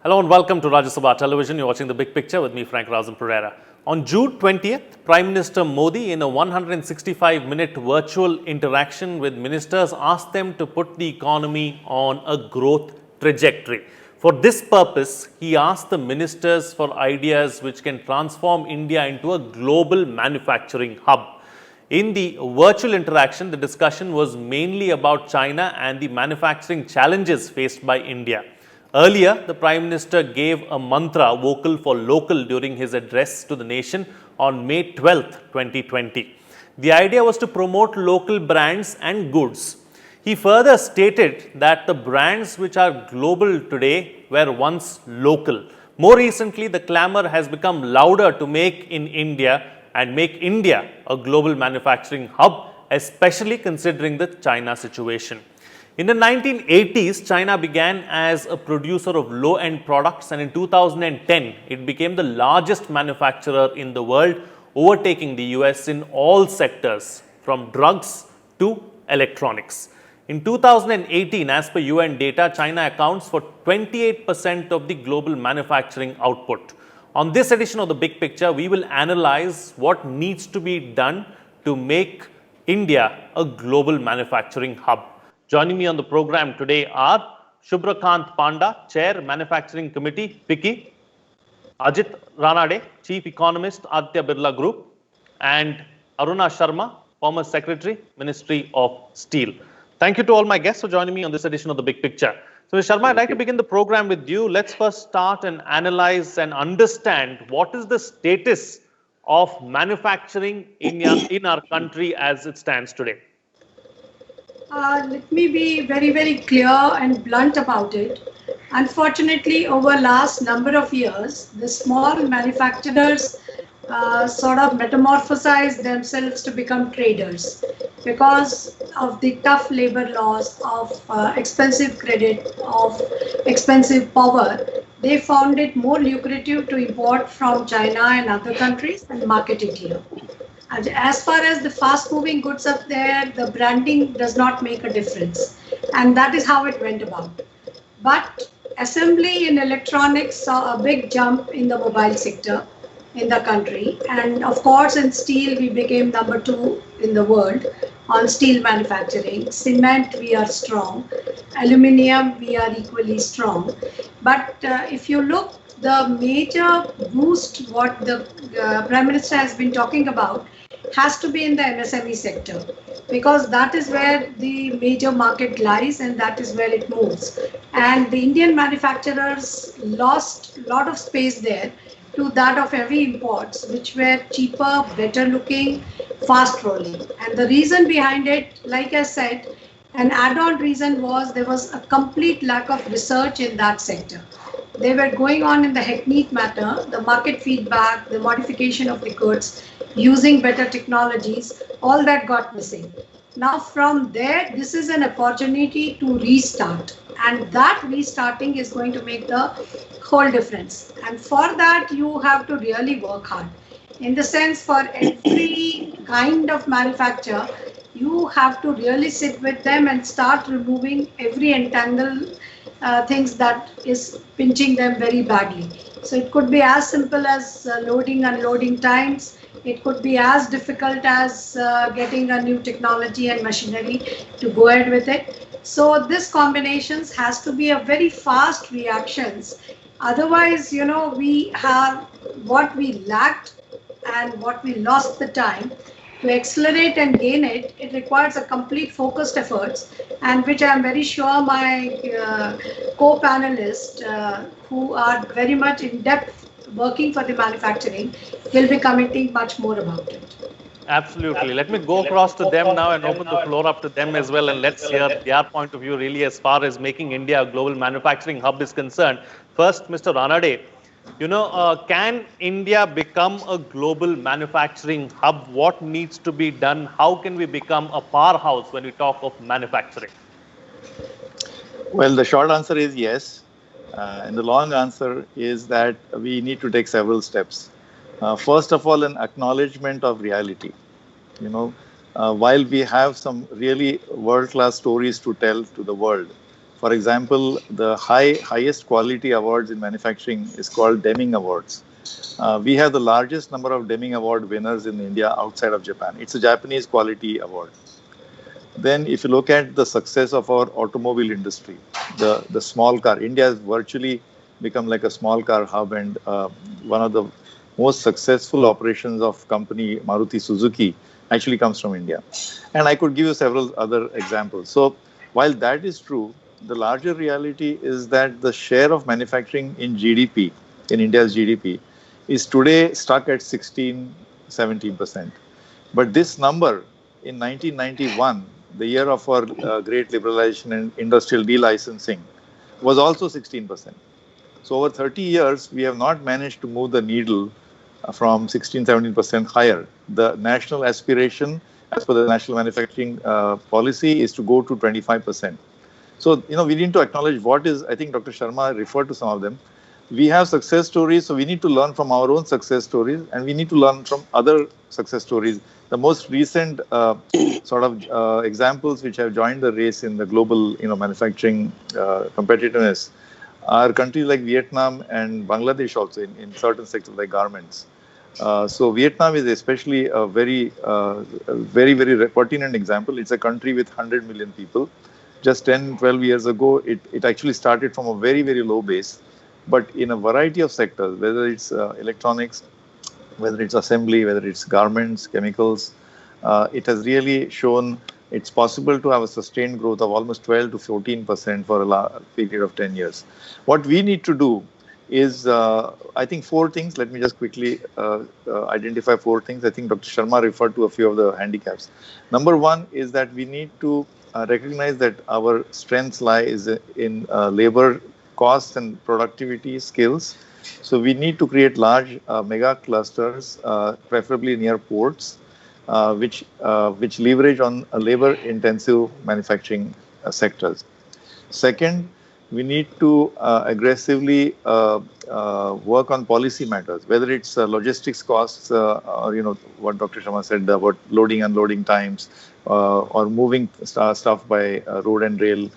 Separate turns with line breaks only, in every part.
Hello and welcome to Rajya Sabha Television. You're watching The Big Picture with me, Frank Razan Pereira. On June 20th, Prime Minister Modi, in a 165-minute virtual interaction with ministers, asked them to put the economy on a growth trajectory. For this purpose, he asked the ministers for ideas which can transform India into a global manufacturing hub. In the virtual interaction, the discussion was mainly about China and the manufacturing challenges faced by India. Earlier, the Prime Minister gave a mantra, vocal for local, during his address to the nation on May 12, 2020. The idea was to promote local brands and goods. He further stated that the brands which are global today were once local. More recently, the clamor has become louder to make in India and make India a global manufacturing hub, especially considering the China situation. In the 1980s, China began as a producer of low-end products, and in 2010, it became the largest manufacturer in the world, overtaking the US in all sectors, from drugs to electronics. In 2018, as per UN data, China accounts for 28% of the global manufacturing output. On this edition of The Big Picture, we will analyze what needs to be done to make India a global manufacturing hub. Joining me on the program today are Shubhrakant Panda, Chair, Manufacturing Committee, FICCI; Ajit Ranade, Chief Economist, Aditya Birla Group; and Aruna Sharma, former Secretary, Ministry of Steel. Thank you to all my guests for joining me on this edition of The Big Picture. So, Ms. Sharma, I'd like to begin the program with you. Let's first start and analyze and understand what is the status of manufacturing in our country as it stands today.
Let me be very clear and blunt about it. Unfortunately, over last number of years, the small manufacturers sort of metamorphosized themselves to become traders because of the tough labor laws, of expensive credit, of expensive power. They found it more lucrative to import from China and other countries and market it here. And as far as the fast-moving goods up there, the branding does not make a difference. And that is how it went about. But assembly in electronics saw a big jump in the mobile sector in the country. And of course, in steel, we became number 2 in the world on steel manufacturing. Cement, we are strong. Aluminium, we are equally strong. But if you look, the major boost what the Prime Minister has been talking about has to be in the MSME sector, because that is where the major market lies and that is where it moves. And the Indian manufacturers lost a lot of space there to that of heavy imports, which were cheaper, better looking, fast rolling. And the reason behind it, like I said, an add-on reason was there was a complete lack of research in that sector. They were going on in the hackneyed matter, the market feedback, the modification of the goods, using better technologies, all that got missing. Now from there, this is an opportunity to restart, and that restarting is going to make the whole difference. And for that, you have to really work hard. In the sense, for every kind of manufacturer, you have to really sit with them and start removing every entangled things that is pinching them very badly. So it could be as simple as loading, unloading times. It could be as difficult as getting a new technology and machinery to go ahead with it. So this combinations has to be a very fast reactions. Otherwise, we have what we lacked and what we lost the time. To accelerate and gain it, it requires a complete focused efforts, and which I am very sure my co-panelists who are very much in depth working for the manufacturing will be commenting much more about it.
Absolutely. Let me go across to them now and open the floor up to them as well, and let's hear their point of view really as far as making India a global manufacturing hub is concerned. First, Mr. Ranade, can India become a global manufacturing hub? What needs to be done? How can we become a powerhouse when we talk of manufacturing?
Well, the short answer is yes. And the long answer is that we need to take several steps. First of all, an acknowledgement of reality. While we have some really world-class stories to tell to the world, For example, the highest quality awards in manufacturing is called Deming Awards. We have the largest number of Deming Award winners in India outside of Japan. It's a Japanese quality award. Then if you look at the success of our automobile industry, the small car, India has virtually become like a small car hub, and one of the most successful operations of company Maruti Suzuki actually comes from India. And I could give you several other examples. So while that is true, the larger reality is that the share of manufacturing in GDP, in India's GDP, is today stuck at 16-17%. But this number in 1991, the year of our great liberalization and industrial delicensing, was also 16%. So over 30 years, we have not managed to move the needle from 16-17% higher. The national aspiration, as per the national manufacturing policy, is to go to 25%. So, we need to acknowledge what is, I think Dr. Sharma referred to some of them. We have success stories, so we need to learn from our own success stories, and we need to learn from other success stories. The most recent examples which have joined the race in the global, manufacturing competitiveness are countries like Vietnam and Bangladesh also in certain sectors like garments. So Vietnam is especially a very pertinent example. It's a country with 100 million people. Just 10, 12 years ago, it actually started from a very, very low base. But in a variety of sectors, whether it's electronics, whether it's assembly, whether it's garments, chemicals, it has really shown it's possible to have a sustained growth of almost 12 to 14% for a period of 10 years. What we need to do is, I think, 4 things. Let me just quickly identify 4 things. I think Dr. Sharma referred to a few of the handicaps. Number 1 is that we need to recognize that our strengths lie in labor costs and productivity skills. So we need to create large mega clusters, preferably near ports, which leverage on labor-intensive manufacturing sectors. Second, we need to aggressively work on policy matters, whether it's logistics costs or what Dr. Sharma said about loading unloading times, or moving stuff by road and rail,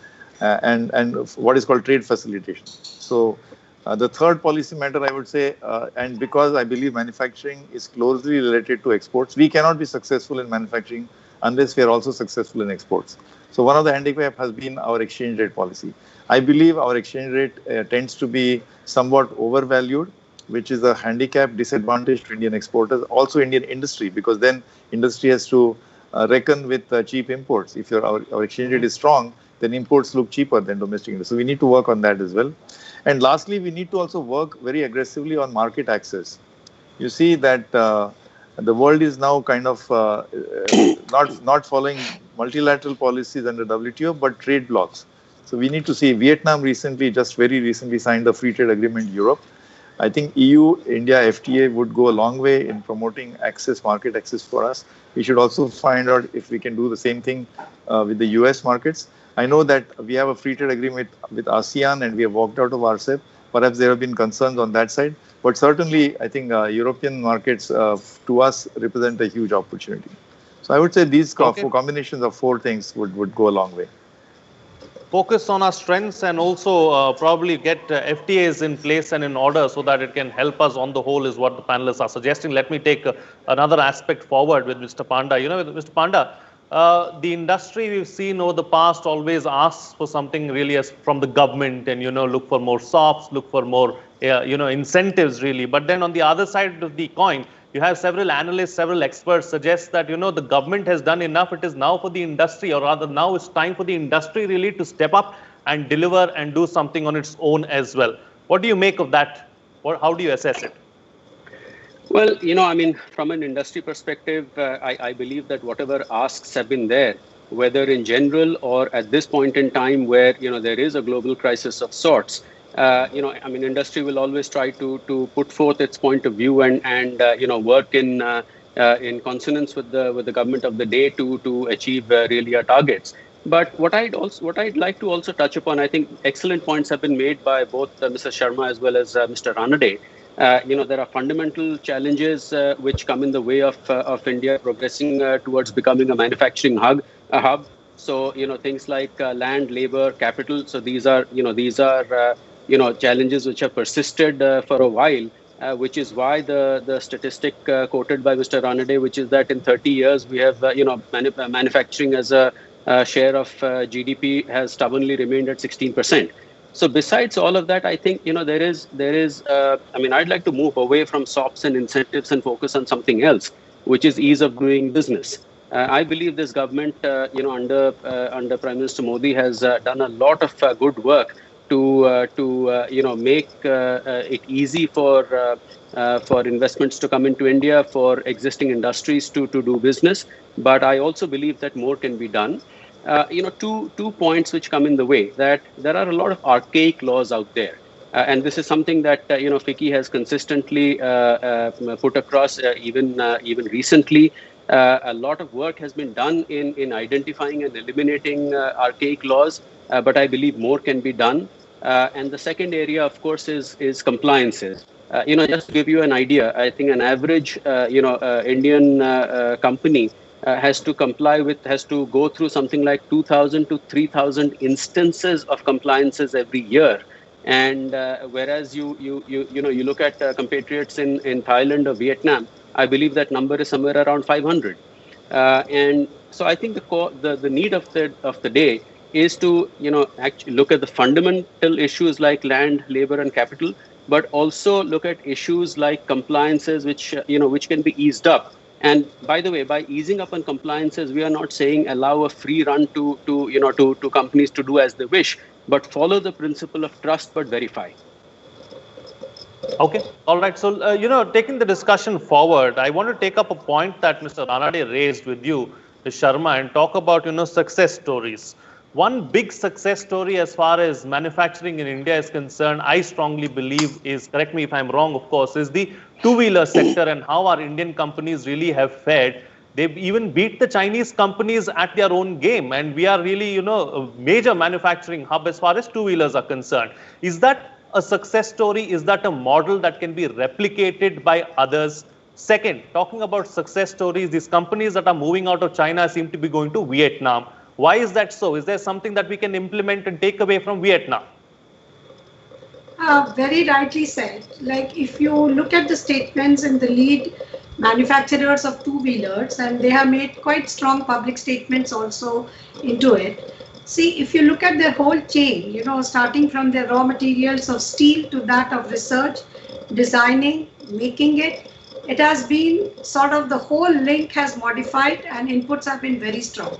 and what is called trade facilitation. So the third policy matter, I would say, and because I believe manufacturing is closely related to exports, we cannot be successful in manufacturing unless we are also successful in exports. So one of the handicaps has been our exchange rate policy. I believe our exchange rate tends to be somewhat overvalued, which is a handicap, disadvantage to Indian exporters, also Indian industry, because then industry has to reckon with cheap imports. If our exchange rate is strong, then imports look cheaper than domestic industry. So we need to work on that as well. And lastly, we need to also work very aggressively on market access. You see that the world is now kind of not following multilateral policies under WTO, but trade blocs. So we need to see Vietnam very recently signed a free trade agreement with Europe. I think EU, India, FTA would go a long way in promoting market access for us. We should also find out if we can do the same thing with the US markets. I know that we have a free trade agreement with ASEAN and we have walked out of RCEP. Perhaps there have been concerns on that side. But certainly, I think European markets to us represent a huge opportunity. So I would say these combinations of 4 things would go a long way.
Focus on our strengths and also probably get FTAs in place and in order so that it can help us on the whole is what the panelists are suggesting. Let me take another aspect forward with Mr. Panda. Mr. Panda, the industry we've seen over the past always asks for something really from the government and, look for more SOPs, look for more, incentives really. But then on the other side of the coin, you have several analysts, several experts suggest that, the government has done enough. It is now for the industry, or rather now it's time for the industry really to step up and deliver and do something on its own as well. What do you make of that? How do you assess it?
Well, from an industry perspective, I believe that whatever asks have been there, whether in general or at this point in time where, there is a global crisis of sorts, industry will always try to put forth its point of view and work in consonance with the government of the day to achieve really our targets. But what I'd like to also touch upon, I think excellent points have been made by both Mr. Sharma as well as Mr. Ranade. There are fundamental challenges which come in the way of India progressing towards becoming a manufacturing hub. So, things like land, labor, capital. So these are, challenges which have persisted for a while, which is why the statistic quoted by Mr. Ranade, which is that in 30 years, we have, manufacturing as a share of GDP has stubbornly remained at 16%. So besides all of that, I think, there is, I'd like to move away from SOPs and incentives and focus on something else, which is ease of doing business. I believe this government, under Prime Minister Modi, has done a lot of good work to make it easy for investments to come into India, for existing industries to do business. But I also believe that more can be done. Two points which come in the way, that there are a lot of archaic laws out there. And this is something that FICCI has consistently put across, even recently. A lot of work has been done in identifying and eliminating archaic laws, but I believe more can be done. And the second area, of course, is compliances. Just to give you an idea, I think an average Indian company has to go through something like 2,000 to 3,000 instances of compliances every year. And whereas you look at compatriots in Thailand or Vietnam, I believe that number is somewhere around 500. And so I think the need of the day is to actually look at the fundamental issues like land, labor, and capital, but also look at issues like compliances, which can be eased up. And by the way, by easing up on compliances, we are not saying allow a free run to companies to do as they wish, but follow the principle of trust but verify.
Okay, all right. So, taking the discussion forward, I want to take up a point that Mr. Ranade raised with you, Ms. Sharma, and talk about, success stories. One big success story as far as manufacturing in India is concerned, I strongly believe is, correct me if I'm wrong, of course, is the two-wheeler sector and how our Indian companies really have fared. They've even beat the Chinese companies at their own game, and we are really, a major manufacturing hub as far as two-wheelers are concerned. Is that a success story? Is that a model that can be replicated by others? Second, talking about success stories, these companies that are moving out of China seem to be going to Vietnam. Why is that so? Is there something that we can implement and take away from Vietnam?
Very rightly said. Like if you look at the statements in the lead manufacturers of two-wheelers, and they have made quite strong public statements also into it. See, if you look at their whole chain, starting from the raw materials of steel to that of research, designing, making it, it has been sort of the whole link has modified and inputs have been very strong.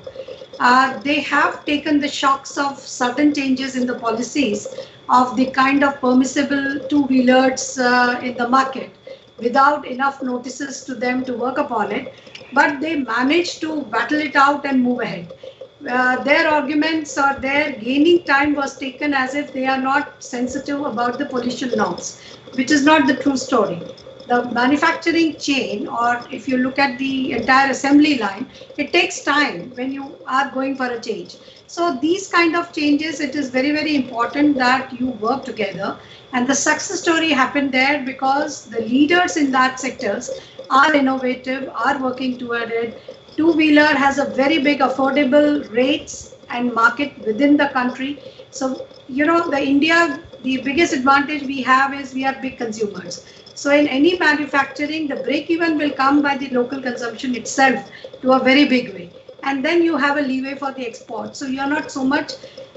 They have taken the shocks of sudden changes in the policies of the kind of permissible two-wheelers in the market without enough notices to them to work upon it, but they managed to battle it out and move ahead. Their arguments or their gaining time was taken as if they are not sensitive about the pollution norms, which is not the true story. The manufacturing chain, or if you look at the entire assembly line, it takes time when you are going for a change. So these kind of changes, it is very, very important that you work together. And the success story happened there because the leaders in that sectors are innovative, are working toward it. Two-wheeler has a very big affordable rates and market within the country. So, the biggest advantage we have is we are big consumers. So in any manufacturing, the break-even will come by the local consumption itself to a very big way. And then you have a leeway for the export. So you're not so much,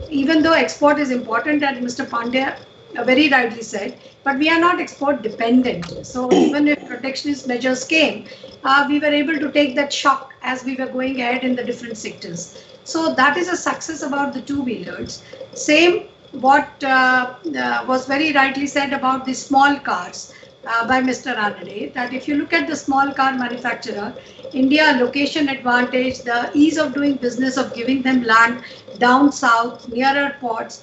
even though export is important, as Mr. Pandya very rightly said, but we are not export dependent. So even if protectionist measures came, we were able to take that shock as we were going ahead in the different sectors. So that is a success about the two-wheelers. Same what was very rightly said about the small cars by Mr. Ranade, that if you look at the small car manufacturer, India location advantage, the ease of doing business of giving them land down south, nearer ports,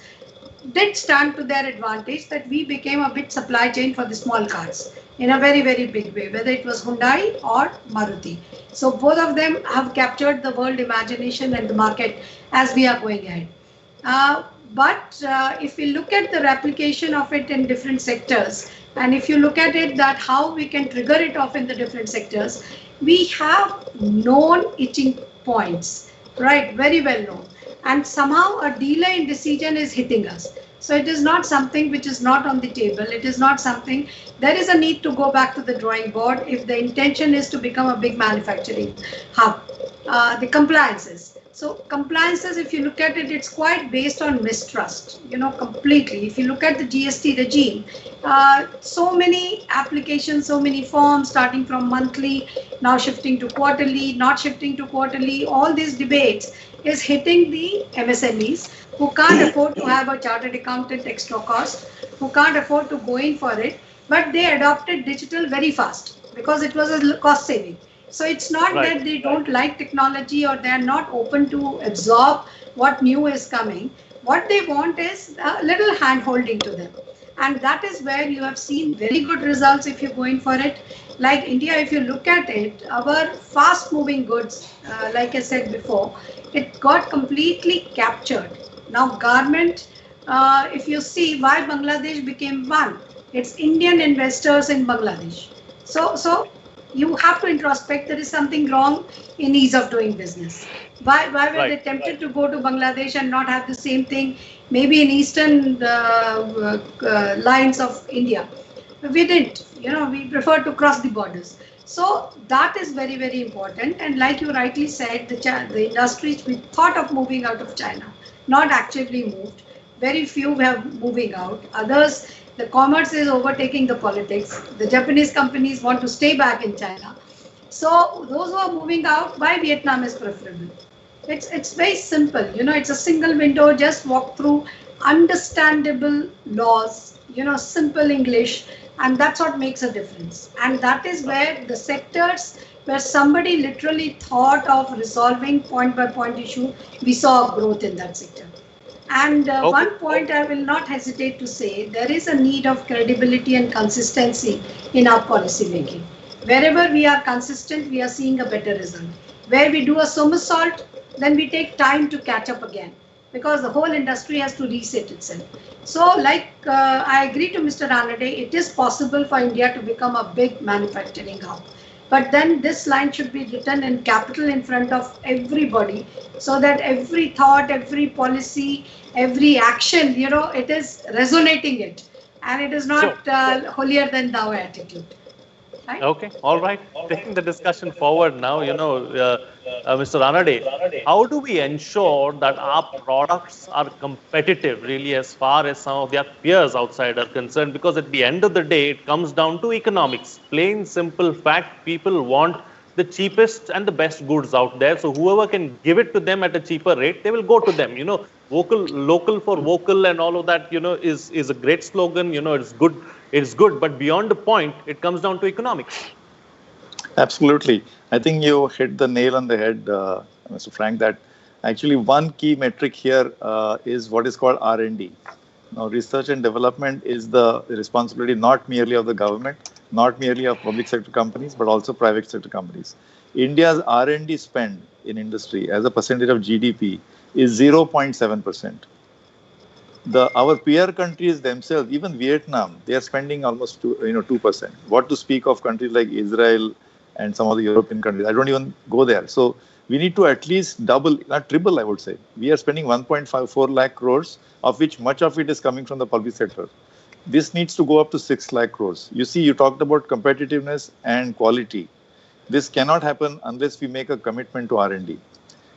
did stand to their advantage that we became a big supply chain for the small cars in a very, very big way, whether it was Hyundai or Maruti. So both of them have captured the world imagination and the market as we are going ahead. But if we look at the replication of it in different sectors, and if you look at it that how we can trigger it off in the different sectors, we have known itching points. Right, very well known. And somehow a delay in decision is hitting us. So it is not something which is not on the table. It is not something, there is a need to go back to the drawing board if the intention is to become a big manufacturing hub. The compliances. So compliances, if you look at it, it's quite based on mistrust, completely. If you look at the GST regime, so many applications, so many forms, starting from monthly, now shifting to quarterly, not shifting to quarterly, all these debates is hitting the MSMEs who can't afford to have a chartered accountant extra cost, who can't afford to go in for it, but they adopted digital very fast because it was a cost saving. So it's not that they don't like technology or they're not open to absorb what new is coming. What they want is a little hand holding to them. And that is where you have seen very good results if you're going for it. Like India, if you look at it, our fast moving goods, like I said before, it got completely captured. Now garment, if you see why Bangladesh became one, it's Indian investors in Bangladesh. So you have to introspect, there is something wrong in ease of doing business. Why were they tempted to go to Bangladesh and not have the same thing, maybe in eastern lines of India? We didn't, we prefer to cross the borders. So that is very, very important. And like you rightly said, the industries we thought of moving out of China, not actively moved. Very few have moving out. Others, the commerce is overtaking the politics. The Japanese companies want to stay back in China. So those who are moving out, why Vietnam is preferable? It's very simple. It's a single window. Just walk through understandable laws. Simple English, and that's what makes a difference. And that is where the sectors where somebody literally thought of resolving point by point issue, we saw growth in that sector. And one point I will not hesitate to say, there is a need of credibility and consistency in our policy making. Wherever we are consistent, we are seeing a better result. Where we do a somersault, then we take time to catch up again because the whole industry has to reset itself. So I agree to Mr. Ranade, it is possible for India to become a big manufacturing hub. But then this line should be written in capital in front of everybody so that every thought, every policy, every action, it is resonating it. And it is not holier than thou attitude. Right?
Okay, all right. Taking the discussion forward now, Mr. Ranade, how do we ensure that our products are competitive really as far as some of their peers outside are concerned? Because at the end of the day, it comes down to economics. Plain simple fact, people want the cheapest and the best goods out there. So whoever can give it to them at a cheaper rate, they will go to them. Local for vocal and all of that, is a great slogan. It's good, but beyond the point, it comes down to economics.
Absolutely. I think you hit the nail on the head, Mr. Frank, that actually one key metric here is what is called R&D. Now, research and development is the responsibility not merely of the government, not merely of public sector companies, but also private sector companies. India's R&D spend in industry as a percentage of GDP is 0.7%. Our peer countries themselves, even Vietnam, they are spending almost 2%. What to speak of countries like Israel and some of the European countries? I don't even go there. So we need to at least double, not triple, I would say. We are spending 1.54 lakh crores, of which much of it is coming from the public sector. This needs to go up to 6 lakh crores. You see, you talked about competitiveness and quality. This cannot happen unless we make a commitment to R&D.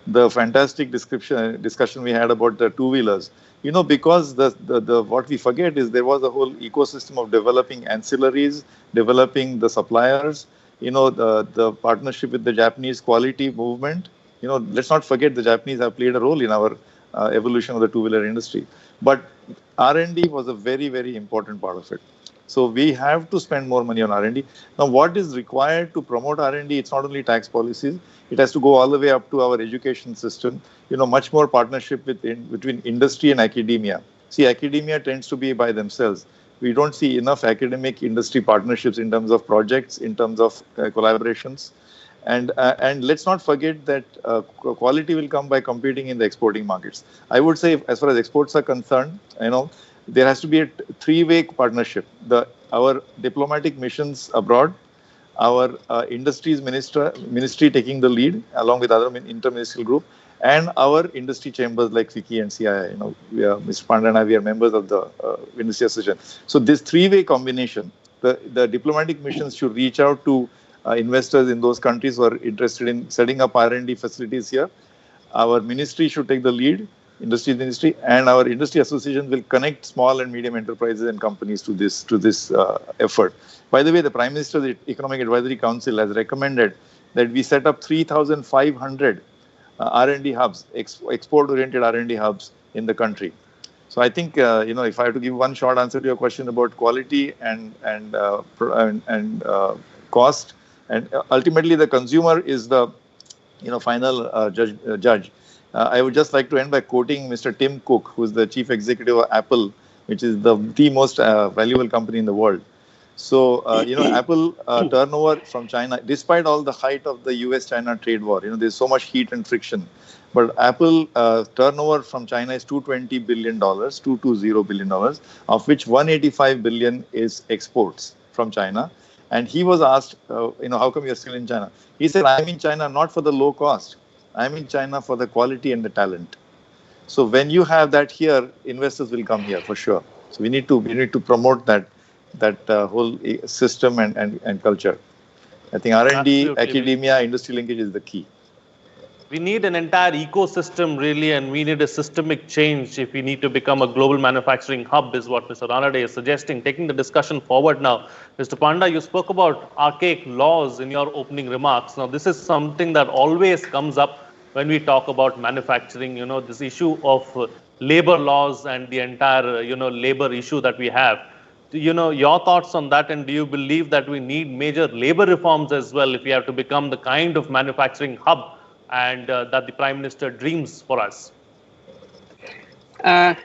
The fantastic discussion we had about the two-wheelers, because the what we forget is there was a whole ecosystem of developing ancillaries, developing the suppliers, the partnership with the Japanese quality movement. Let's not forget the Japanese have played a role in our evolution of the two-wheeler industry. But R&D was a very, very important part of it. So we have to spend more money on R&D. Now, what is required to promote R&D? It's not only tax policies. It has to go all the way up to our education system. Much more partnership between industry and academia. See, academia tends to be by themselves. We don't see enough academic industry partnerships in terms of projects, in terms of collaborations. And let's not forget that quality will come by competing in the exporting markets. I would say, as far as exports are concerned, there has to be a three-way partnership. Our diplomatic missions abroad, our industries ministry taking the lead along with other interministerial group, and our industry chambers like FICCI and CII. Mr. Panda and I, we are members of the industry association. So this three-way combination, the diplomatic missions should reach out to investors in those countries who are interested in setting up R&D facilities here. Our ministry should take the lead, industry, and our industry association will connect small and medium enterprises and companies to this effort. By the way, the Prime Minister's Economic Advisory Council has recommended that we set up 3,500 R&D hubs, export-oriented R&D hubs in the country. So I think if I have to give one short answer to your question about quality and cost, and ultimately the consumer is the final judge. I would just like to end by quoting Mr. Tim Cook, who is the chief executive of Apple, which is the most valuable company in the world. So, Apple turnover from China, despite all the height of the US-China trade war, there's so much heat and friction. But Apple turnover from China is $220 billion, $220 billion, of which $185 billion is exports from China. And he was asked, how come you're still in China? He said, I'm in China not for the low cost. I'm in China for the quality and the talent. So when you have that here, investors will come here for sure. So we need to promote that whole system and culture. I think R&D,
Absolutely.
academia, industry linkage is the key.
We need an entire ecosystem really, and we need a systemic change if we need to become a global manufacturing hub, is what Mr. Ranade is suggesting. Taking the discussion forward now, Mr. Panda, you spoke about archaic laws in your opening remarks. Now, this is something that always comes up when we talk about manufacturing, this issue of labor laws and the entire, labor issue that we have. Your thoughts on that, and do you believe that we need major labor reforms as well if we have to become the kind of manufacturing hub and that the Prime Minister dreams for us?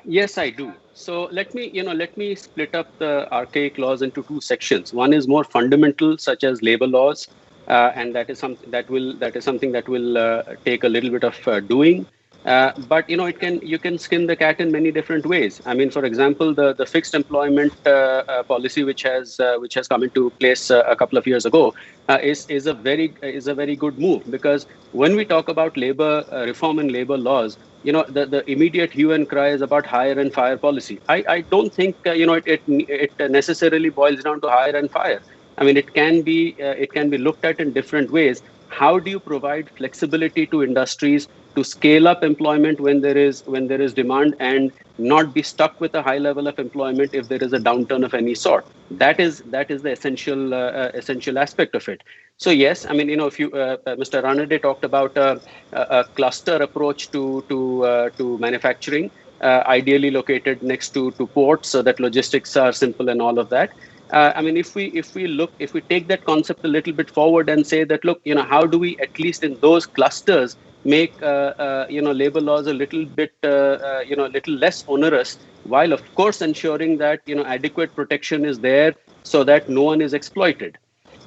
Yes, I do. So let me split up the archaic laws into two sections. One is more fundamental, such as labor laws, and that is something that will take a little bit of doing. But you can skin the cat in many different ways. I mean, for example, the fixed employment policy, which has come into place a couple of years ago, is a very good move, because when we talk about labor reform and labor laws, the immediate hue and cry is about hire and fire policy. I don't think it necessarily boils down to hire and fire. I mean, it can be looked at in different ways. How do you provide flexibility to industries to scale up employment when there is demand, and not be stuck with a high level of employment if there is a downturn of any sort? That is the essential aspect of it. So yes, I mean, if you Mr. Ranade talked about a cluster approach to manufacturing, ideally located next to ports, so that logistics are simple and all of that. I mean, if we take that concept a little bit forward and say that, look, how do we, at least in those clusters, make labor laws a little bit little less onerous, while of course ensuring that adequate protection is there so that no one is exploited.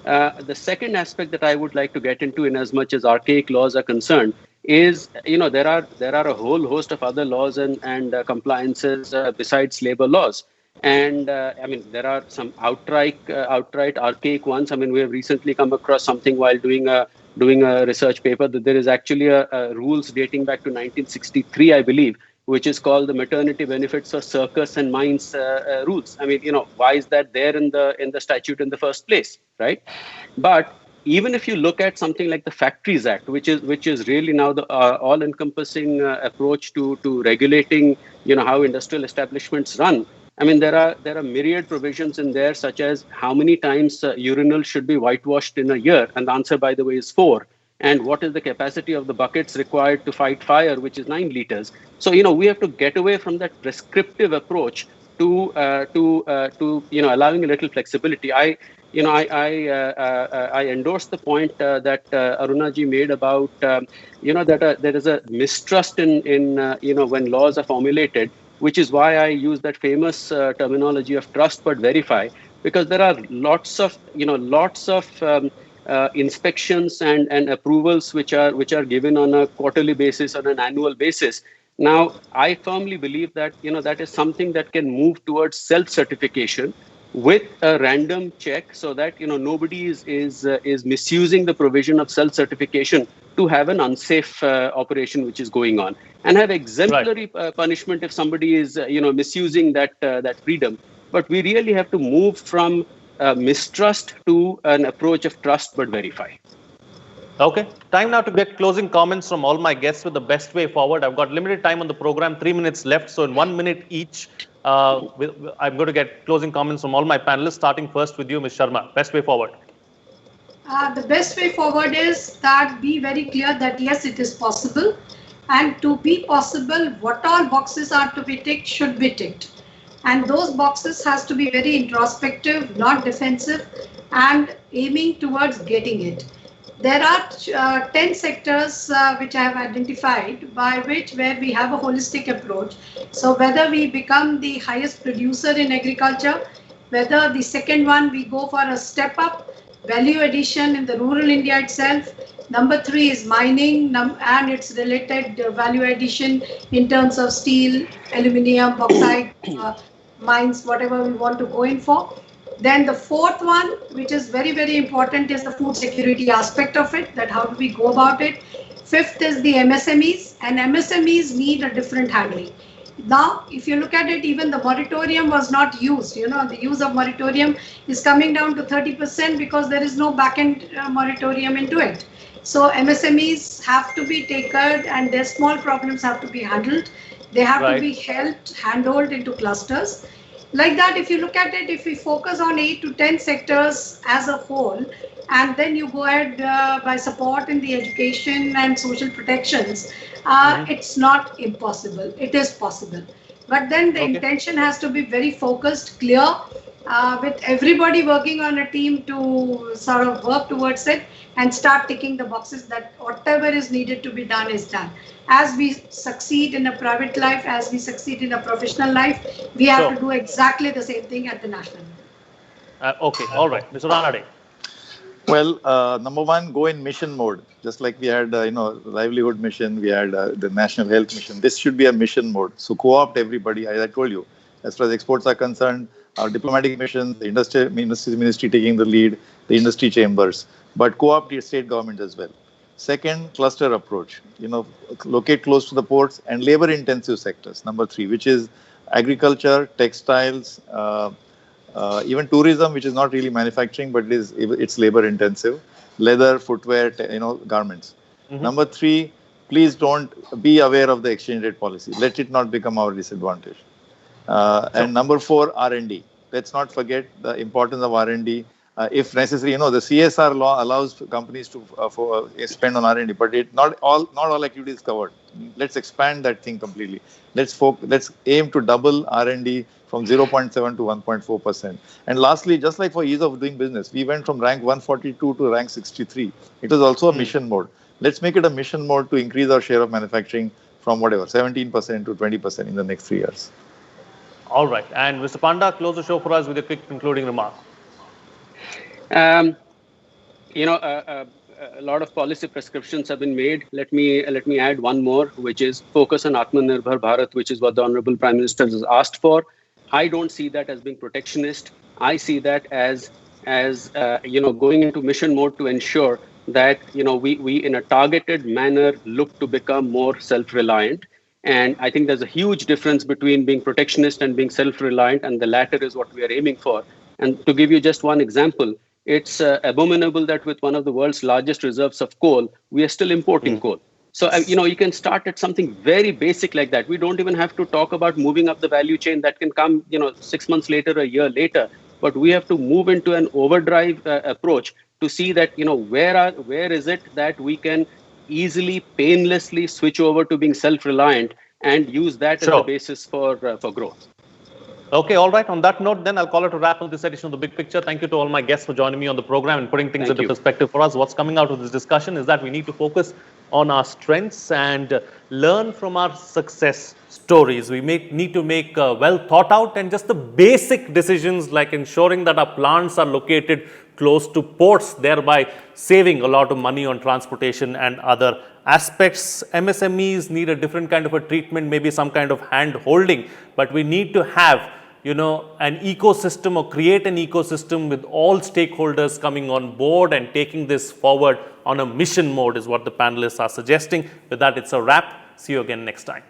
The second aspect that I would like to get into, in as much as archaic laws are concerned, is there are a whole host of other laws and compliances besides labor laws. And I mean, there are some outright archaic ones. I mean, we have recently come across something while doing a research paper, that there is actually a rules dating back to 1963, I believe, which is called the Maternity Benefits for Circus and Mines rules. I mean, why is that there in the statute in the first place, right? But even if you look at something like the Factories Act, which is really now the all-encompassing approach to regulating how industrial establishments run. I mean, there are myriad provisions in there, such as how many times urinals should be whitewashed in a year, and the answer, by the way, is 4. And what is the capacity of the buckets required to fight fire, which is 9 liters. So we have to get away from that prescriptive approach to allowing a little flexibility. I endorse the point that Arunaji made about that there is a mistrust in when laws are formulated, which is why I use that famous terminology of trust but verify, because there are lots of inspections and approvals which are given on a quarterly basis, on an annual basis. Now, I firmly believe that that is something that can move towards self-certification, with a random check, so that nobody is misusing the provision of self-certification to have an unsafe operation which is going on, and have exemplary punishment if somebody is misusing that freedom. But we really have to move from mistrust to an approach of trust but verify.
Okay, time now to get closing comments from all my guests with the best way forward. I've got limited time on the program, 3 minutes left. So in 1 minute each, I'm going to get closing comments from all my panelists, starting first with you, Ms. Sharma. Best way forward.
The best way forward is that be very clear that yes, it is possible. And to be possible, what all boxes are to be ticked should be ticked. And those boxes has to be very introspective, not defensive, and aiming towards getting it. There are 10 sectors which I have identified where we have a holistic approach. So whether we become the highest producer in agriculture, whether the second one we go for a step up, value addition in the rural India itself. Number 3 is mining and its related value addition in terms of steel, aluminium, bauxite, mines, whatever we want to go in for. Then the fourth one, which is very, very important, is the food security aspect of it, that how do we go about it. Fifth is the MSMEs, and MSMEs need a different handling. Now, if you look at it, even the moratorium was not used. The use of moratorium is coming down to 30% because there is no back-end moratorium into it. So MSMEs have to be taken and their small problems have to be handled. They have to be handled into clusters. Like that, if you look at it, if we focus on 8 to 10 sectors as a whole, and then you go ahead by support in the education and social protections, it's not impossible. It is possible. But then the intention has to be very focused, clear, with everybody working on a team to sort of work towards it and start ticking the boxes that whatever is needed to be done is done. As we succeed in a private life, as we succeed in a professional life, we have to do exactly the same thing at the national level.
Okay, all right. Mr. Ranade.
Well, number one, go in mission mode. Just like we had, livelihood mission, we had the national health mission. This should be a mission mode. So co-opt everybody, as I told you. As far as exports are concerned, our diplomatic missions, the ministry taking the lead, the industry chambers, but co-opt the state government as well. Second, cluster approach. Locate close to the ports and labor-intensive sectors. Number 3, which is agriculture, textiles, even tourism, which is not really manufacturing, but it's labor-intensive. Leather, footwear, garments. Number 3, please don't be aware of the exchange rate policy. Let it not become our disadvantage. And number 4, R&D. Let's not forget the importance of R&D. If necessary, the CSR law allows companies to spend on R&D, but not all activities covered. Let's expand that thing completely. Let's aim to double R&D from 0.7 to 1.4%. And lastly, just like for ease of doing business, we went from rank 142 to rank 63. It was also a mission mode. Let's make it a mission mode to increase our share of manufacturing from 17% to 20% in the next 3 years.
All right. And Mr. Panda, close the show for us with a quick concluding remark.
A lot of policy prescriptions have been made. Let me add one more, which is focus on Atmanirbhar Bharat, which is what the Honorable Prime Minister has asked for. I don't see that as being protectionist. I see that as going into mission mode to ensure that we in a targeted manner look to become more self-reliant. And I think there's a huge difference between being protectionist and being self-reliant, and the latter is what we are aiming for. And to give you just one example, it's abominable that with one of the world's largest reserves of coal, we are still importing coal. So, you can start at something very basic like that. We don't even have to talk about moving up the value chain. That can come, 6 months later, a year later. But we have to move into an overdrive approach to see that, where is it that we can easily, painlessly switch over to being self-reliant and use that as a basis for growth.
Okay, all right. On that note, then I'll call it a wrap on this edition of The Big Picture. Thank you to all my guests for joining me on the program and putting things into perspective for us. What's coming out of this discussion is that we need to focus on our strengths and learn from our success stories. We need to make well thought out and just the basic decisions like ensuring that our plants are located close to ports, thereby saving a lot of money on transportation and other aspects. MSMEs need a different kind of a treatment, maybe some kind of hand holding, but we need to have an ecosystem or create an ecosystem with all stakeholders coming on board and taking this forward on a mission mode is what the panelists are suggesting. With that, it's a wrap. See you again next time.